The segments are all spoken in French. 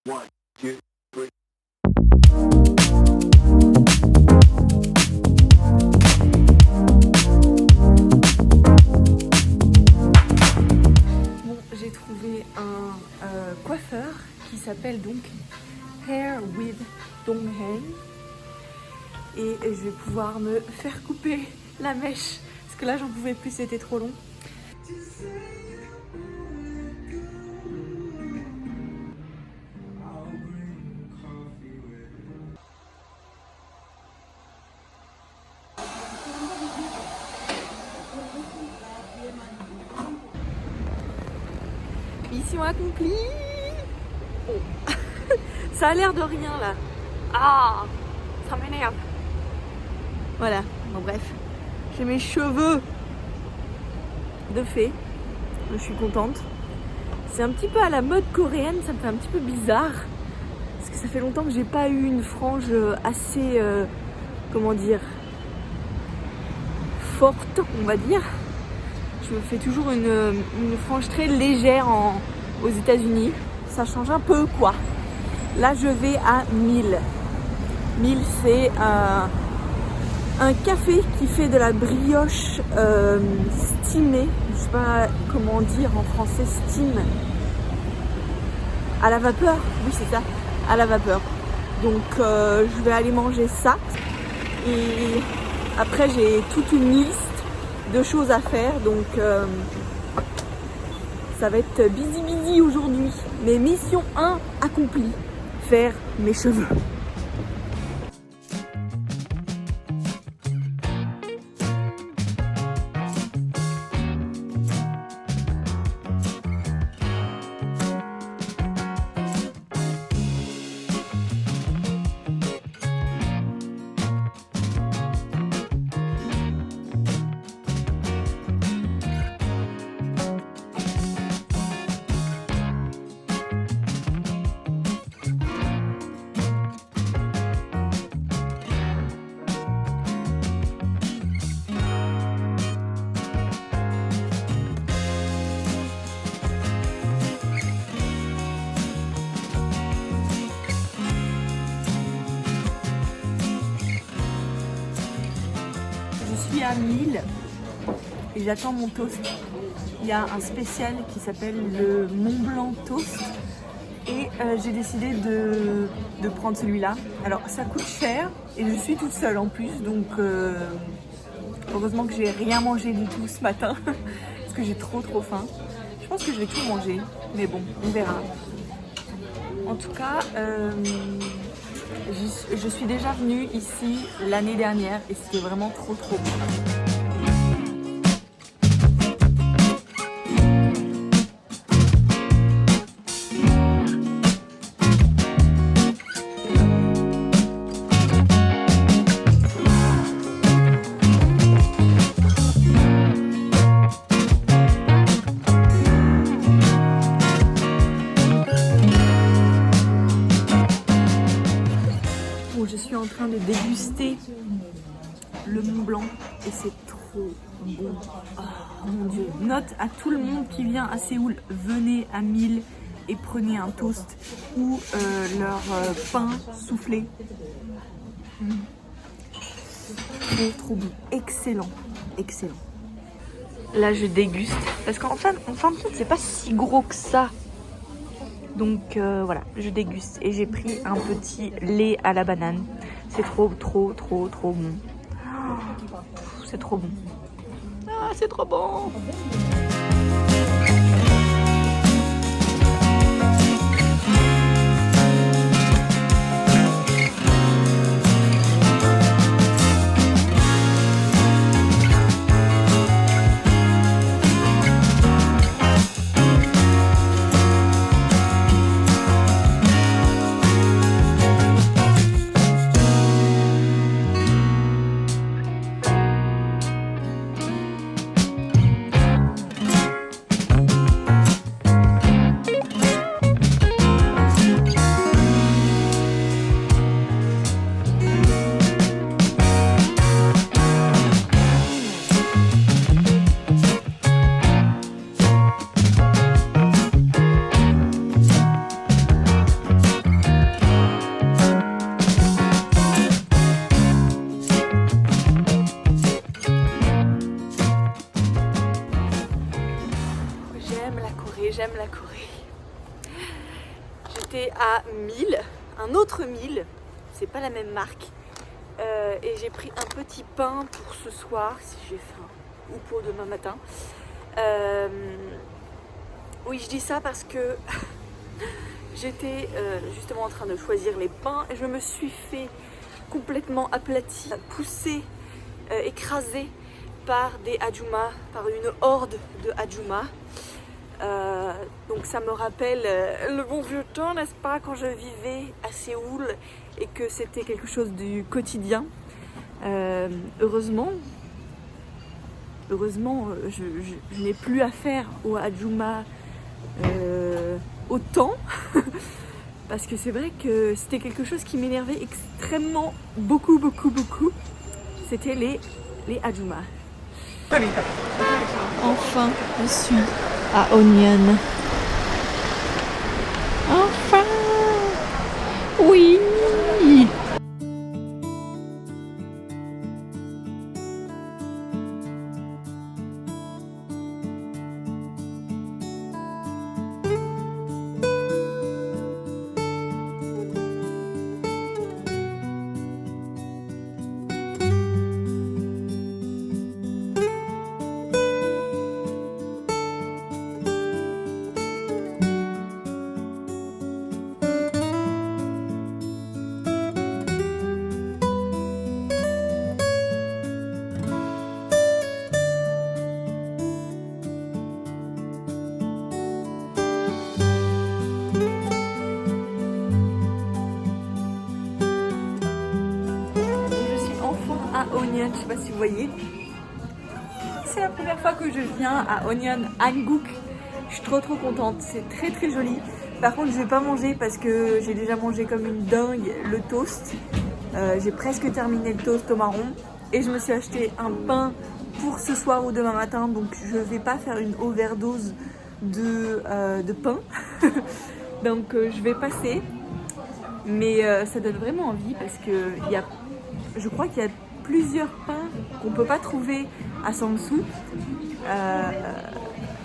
One, two, three. Bon, j'ai trouvé un coiffeur qui s'appelle donc Hair with Dongheng et je vais pouvoir me faire couper la mèche parce que là j'en pouvais plus, c'était trop long. Mission accomplie. Oh. Ça a l'air de rien là. Ah, ça m'énerve. Voilà, bon bref. J'ai mes cheveux de fée. Je suis contente. C'est un petit peu à la mode coréenne, ça me fait un petit peu bizarre. Parce que ça fait longtemps que j'ai pas eu une frange assez, comment dire, forte, on va dire. Je me fais toujours une frange très légère aux États-Unis. Ça change un peu quoi. Là je vais à 1000. 1000 c'est un café qui fait de la brioche steamée. Je sais pas comment dire en français, steam. À la vapeur, oui c'est ça, à la vapeur. Donc je vais aller manger ça. Et après j'ai toute une liste de choses à faire, donc ça va être busy aujourd'hui. Mais mission 1 accomplie, faire mes cheveux. Je suis à 1000 et j'attends mon toast. Il y a un spécial qui s'appelle le Mont Blanc Toast et j'ai décidé de prendre celui-là. Alors ça coûte cher et je suis toute seule en plus, donc heureusement que j'ai rien mangé du tout ce matin parce que j'ai trop faim. Je pense que je vais tout manger, mais bon, on verra. En tout cas, je suis déjà venue ici l'année dernière et c'était vraiment trop bon. Je suis en train de déguster le Mont Blanc et c'est trop bon. Oh mon dieu. Note à tout le monde qui vient à Séoul, venez à 1000 et prenez un toast ou leur pain soufflé. Trop bon. Excellent. Là je déguste parce qu'en fin de compte c'est pas si gros que ça. Donc voilà, je déguste et j'ai pris un petit lait à la banane. C'est trop bon. C'est trop bon. Ah, c'est trop bon. j'étais à 1000, un autre 1000, c'est pas la même marque. Et j'ai pris un petit pain pour ce soir, si j'ai faim, ou pour demain matin. Oui, je dis ça parce que j'étais justement en train de choisir les pains et je me suis fait complètement aplatie, poussée, écrasée par des Adjouma, par une horde de Adjouma. Donc ça me rappelle le bon vieux temps, n'est-ce pas, quand je vivais à Séoul et que c'était quelque chose du quotidien. Heureusement, je n'ai plus affaire aux Adjouma autant parce que c'est vrai que c'était quelque chose qui m'énervait extrêmement beaucoup. C'était les Adjouma. Enfin, je suis à Onion. Enfin, oui. Onion, je sais pas si vous voyez. C'est la première fois que je viens à Onion Hanguk. Je suis trop contente, c'est très joli. Par contre, je vais pas manger parce que j'ai déjà mangé comme une dingue le toast. J'ai presque terminé le toast au marron et je me suis acheté un pain pour ce soir ou demain matin, donc je vais pas faire une overdose de pain. Donc je vais passer, mais ça donne vraiment envie parce que je crois qu'il y a plusieurs pains qu'on peut pas trouver à Samsung.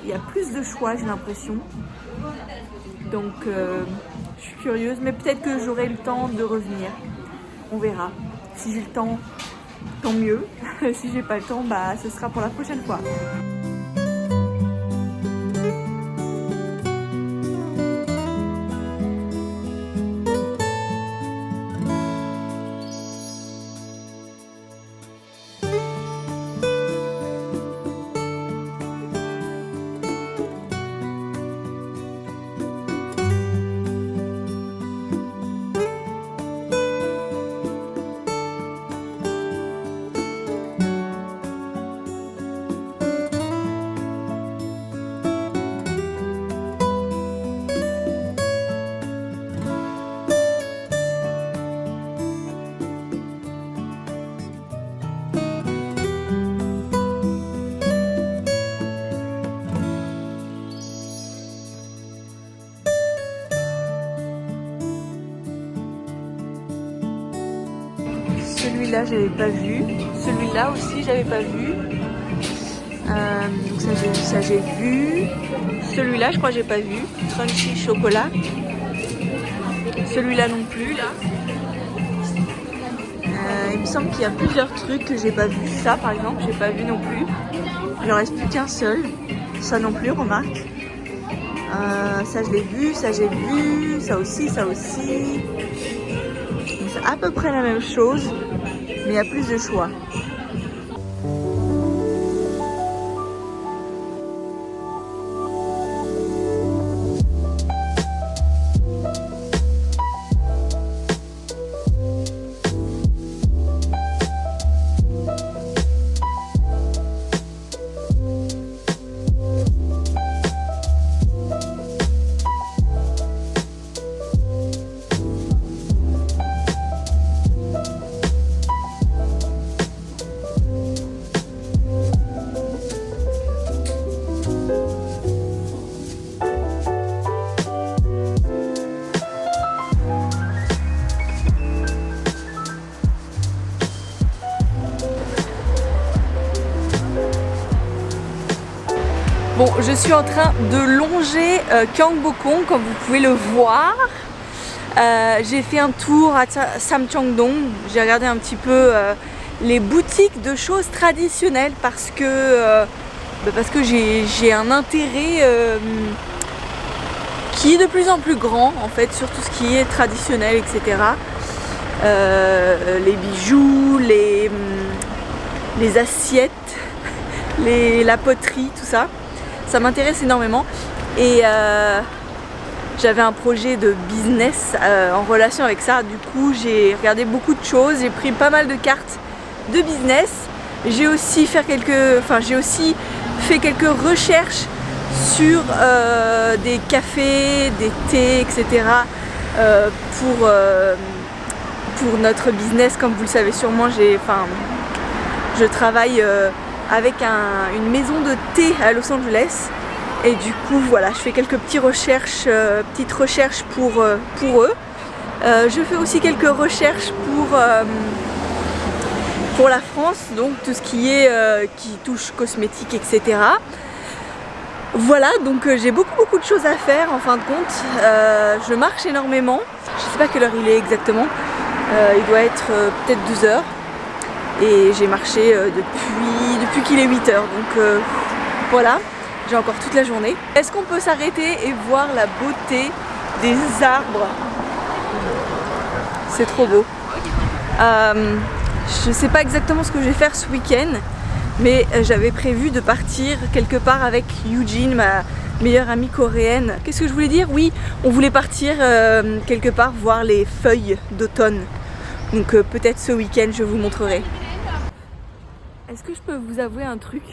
Il y a plus de choix, j'ai l'impression. Donc je suis curieuse, mais peut-être que j'aurai le temps de revenir. On verra. Si j'ai le temps, tant mieux. Si j'ai pas le temps, bah ce sera pour la prochaine fois. Celui-là, j'avais pas vu. Celui-là aussi, j'avais pas vu. Donc ça, j'ai vu. Celui-là, je crois que j'ai pas vu. Crunchy chocolat. Celui-là non plus, là. Il me semble qu'il y a plusieurs trucs que j'ai pas vu. Ça, par exemple, j'ai pas vu non plus. Il en reste plus qu'un seul. Ça non plus, remarque. Ça, je l'ai vu. Ça, j'ai vu. Ça aussi, ça aussi. C'est à peu près la même chose, mais il y a plus de choix. Bon, je suis en train de longer Gyeongbokgung, comme vous pouvez le voir. J'ai fait un tour à Samcheongdong, j'ai regardé un petit peu les boutiques de choses traditionnelles parce que j'ai un intérêt qui est de plus en plus grand en fait sur tout ce qui est traditionnel, etc. Les bijoux, les assiettes, la poterie, tout ça. Ça m'intéresse énormément et j'avais un projet de business en relation avec ça. Du coup, j'ai regardé beaucoup de choses, j'ai pris pas mal de cartes de business. J'ai aussi fait quelques recherches sur des cafés, des thés, etc. Pour notre business. Comme vous le savez sûrement, je travaille avec une maison de thé à Los Angeles. Et du coup, voilà, je fais quelques petites recherches pour eux. Je fais aussi quelques recherches pour la France, donc tout ce qui touche cosmétique, etc. Voilà, donc j'ai beaucoup de choses à faire en fin de compte. Je marche énormément. Je sais pas quelle heure il est exactement. Il doit être peut-être 12h. Et j'ai marché depuis qu'il est 8h. Donc voilà. J'ai encore toute la journée. Est-ce qu'on peut s'arrêter et voir la beauté des arbres? C'est trop beau. Je sais pas exactement ce que je vais faire ce week-end, mais j'avais prévu de partir quelque part avec Eugene, ma meilleure amie coréenne. Qu'est-ce que je voulais dire? Oui, on voulait partir quelque part voir les feuilles d'automne. Donc peut-être ce week-end je vous montrerai. Est-ce que je peux vous avouer un truc?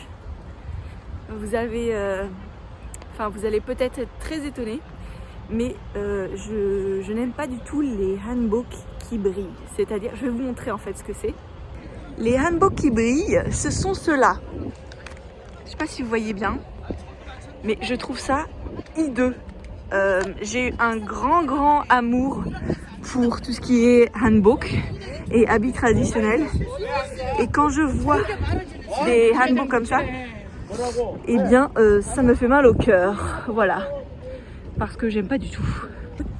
Vous allez peut-être être très étonnés, mais je n'aime pas du tout les hanboks qui brillent. C'est-à-dire, je vais vous montrer en fait ce que c'est. Les hanboks qui brillent, ce sont ceux-là. Je ne sais pas si vous voyez bien, mais je trouve ça hideux. J'ai un grand amour pour tout ce qui est hanbok et habits traditionnels. Et quand je vois des hanboks comme ça, eh bien ça me fait mal au cœur, voilà, parce que j'aime pas du tout.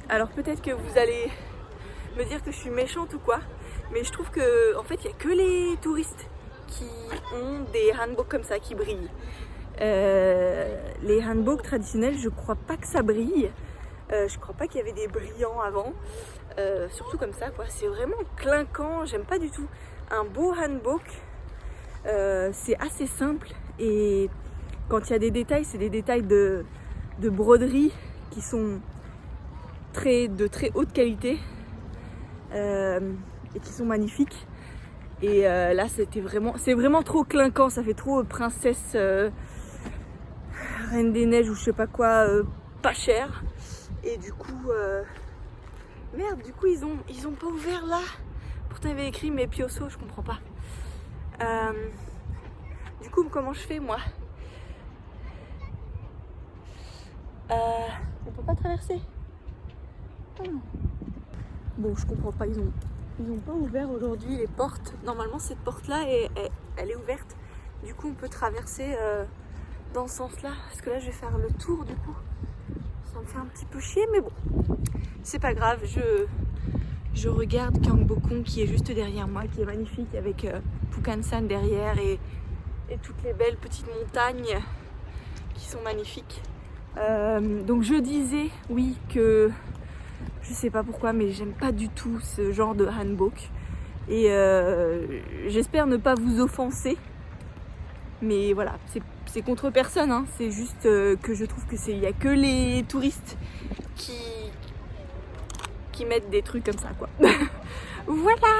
Alors peut-être que vous allez me dire que je suis méchante ou quoi, mais je trouve que en fait il n'y a que les touristes qui ont des hanboks comme ça qui brillent. Les hanboks traditionnels, je crois pas que ça brille. Je crois pas qu'il y avait des brillants avant, surtout comme ça quoi. C'est vraiment clinquant, j'aime pas du tout. Un beau hanbok, c'est assez simple. Et quand il y a des détails, c'est des détails de broderie qui sont de très haute qualité et qui sont magnifiques. Et là, c'est vraiment trop clinquant, ça fait trop princesse Reine des Neiges ou je sais pas quoi, pas cher. Et du coup, merde, du coup ils ont pas ouvert là. Pourtant il y avait écrit mais Piosso, je comprends pas. Du coup, comment je fais moi? On peut pas traverser. Oh non. Bon, je comprends pas, ils ont pas ouvert aujourd'hui les portes. Normalement cette porte là elle est ouverte. Du coup on peut traverser dans ce sens là. Parce que là je vais faire le tour du coup. Ça me fait un petit peu chier mais bon. C'est pas grave, je regarde Gyeongbokgung qui est juste derrière moi, qui est magnifique avec Bukhansan derrière et toutes les belles petites montagnes qui sont magnifiques. Donc je disais oui que je sais pas pourquoi mais j'aime pas du tout ce genre de hanbok et j'espère ne pas vous offenser, mais voilà, c'est contre personne hein. C'est juste que je trouve que il y a que les touristes qui mettent des trucs comme ça quoi. Voilà.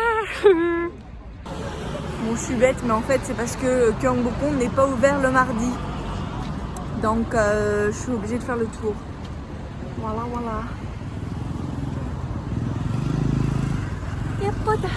Bon, je suis bête, mais en fait, c'est parce que Gyeongbokgung n'est pas ouvert le mardi. Donc, je suis obligée de faire le tour. Voilà. Yepada.